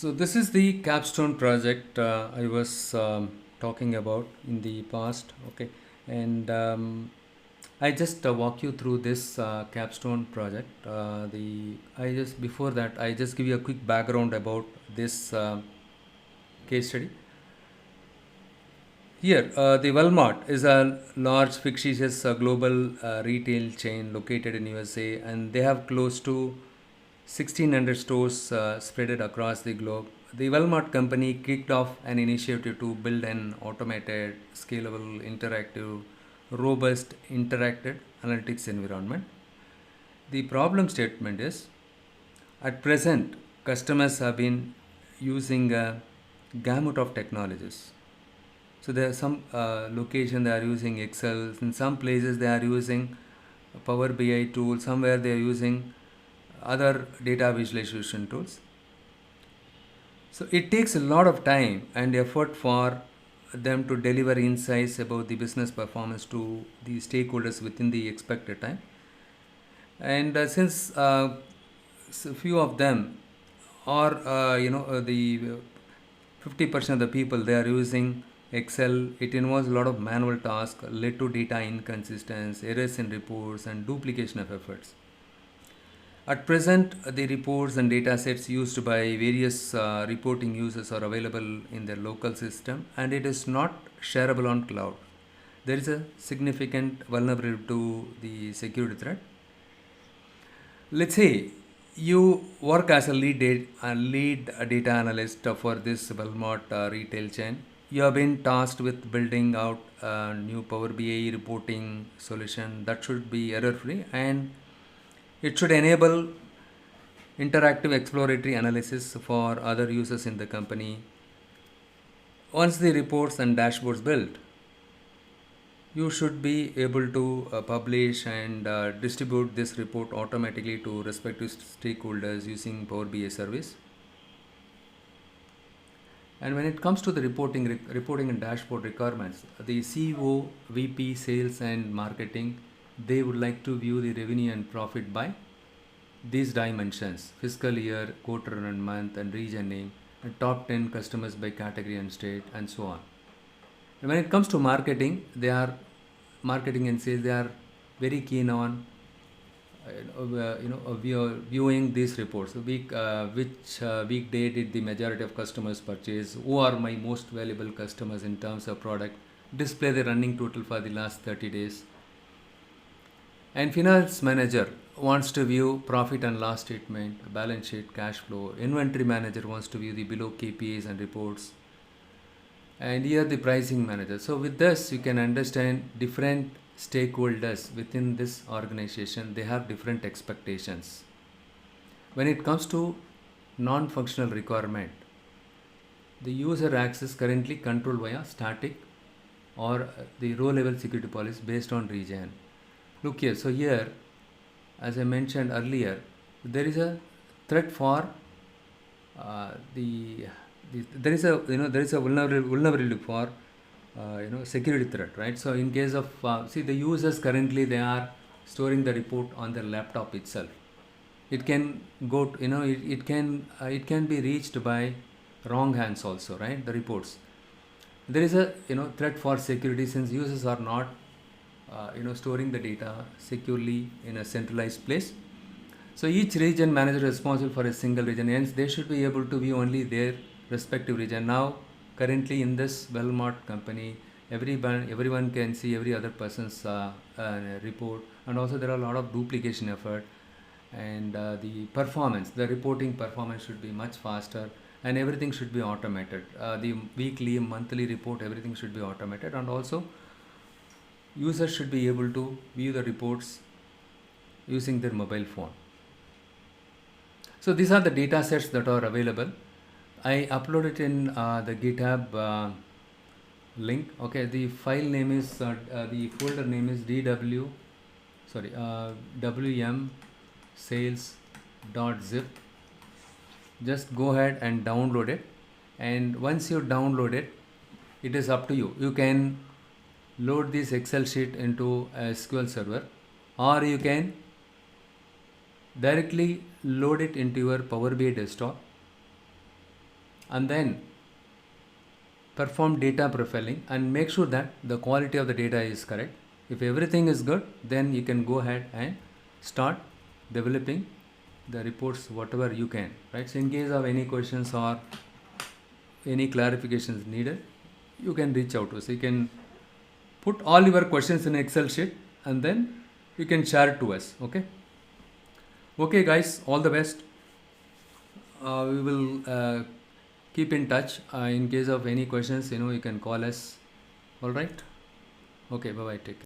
So this is the Capstone project I was talking about in the past. Okay, and I just walk you through this Capstone project. The I just before that I just give you a quick background about this case study. Here, the Walmart is a large fictitious global retail chain located in USA, and they have close to 1,600 stores spread across the globe. The Walmart company kicked off an initiative to build an automated, scalable, interactive, robust, interactive analytics environment. The problem statement is at present, customers have been using a gamut of technologies. So there are some location they are using Excel. In some places they are using Power BI tool. Somewhere they are using other data visualization tools. So it takes a lot of time and effort for them to deliver insights about the business performance to the stakeholders within the expected time. And since few of them are the 50% of the people they are using Excel, it involves a lot of manual tasks, led to data inconsistency, errors in reports, and duplication of efforts. At present, the reports and data sets used by various reporting users are available in their local system, and it is not shareable on cloud. There is a significant vulnerability to the security threat. Let's say you work as a lead data analyst for this Walmart retail chain. You have been tasked with building out a new Power BI reporting solution that should be error free, and it should enable interactive exploratory analysis for other users in the company. Once the reports and dashboards built, you should be able to publish and distribute this report automatically to respective stakeholders using Power BI service. And when it comes to the reporting and dashboard requirements, the CEO, VP, sales and marketing, they would like to view the revenue and profit by these dimensions: fiscal year, quarter and month, and region name, and top 10 customers by category and state, and so on. And when it comes to marketing, marketing and sales, they are very keen on viewing these reports. Which weekday did the majority of customers purchase? Who are my most valuable customers in terms of product? Display the running total for the last 30 days. And finance manager wants to view profit and loss statement, balance sheet, cash flow. Inventory manager wants to view the below KPIs and reports. And here the pricing manager. So with this, you can understand different stakeholders within this organization. They have different expectations. When it comes to non-functional requirement, the user access currently controlled via static or the row level security policy based on region. Look here. So here, as I mentioned earlier, there is a threat for there is a vulnerability for security threat, right? So in case of see, the users currently they are storing the report on their laptop itself. It can go to, it can be reached by wrong hands also, right? The reports, there is a threat for security since users are not storing the data securely in a centralized place. So each region manager is responsible for a single region, hence they should be able to view only their respective region. Now currently in this Walmart company, everyone can see every other person's report, and also there are a lot of duplication effort, and the reporting performance should be much faster, and everything should be automated. The weekly, monthly report, everything should be automated, and also users should be able to view the reports using their mobile phone. So these are the data sets that are available. I upload it in the GitHub link. Okay, the file name is the folder name is wm sales.zip. Just go ahead and download it, and once you download it, it is up to you. You can load this Excel sheet into a SQL server, or you can directly load it into your Power BI desktop. and then perform data profiling and make sure that the quality of the data is correct. If everything is good, then you can go ahead and start developing the reports whatever you can, right? So in case of any questions or any clarifications needed, you can reach out to us. You can put all your questions in Excel sheet and then you can share it to us. Okay guys, all the best. We will keep in touch. In case of any questions, you can call us. All right. Okay, bye bye, take care.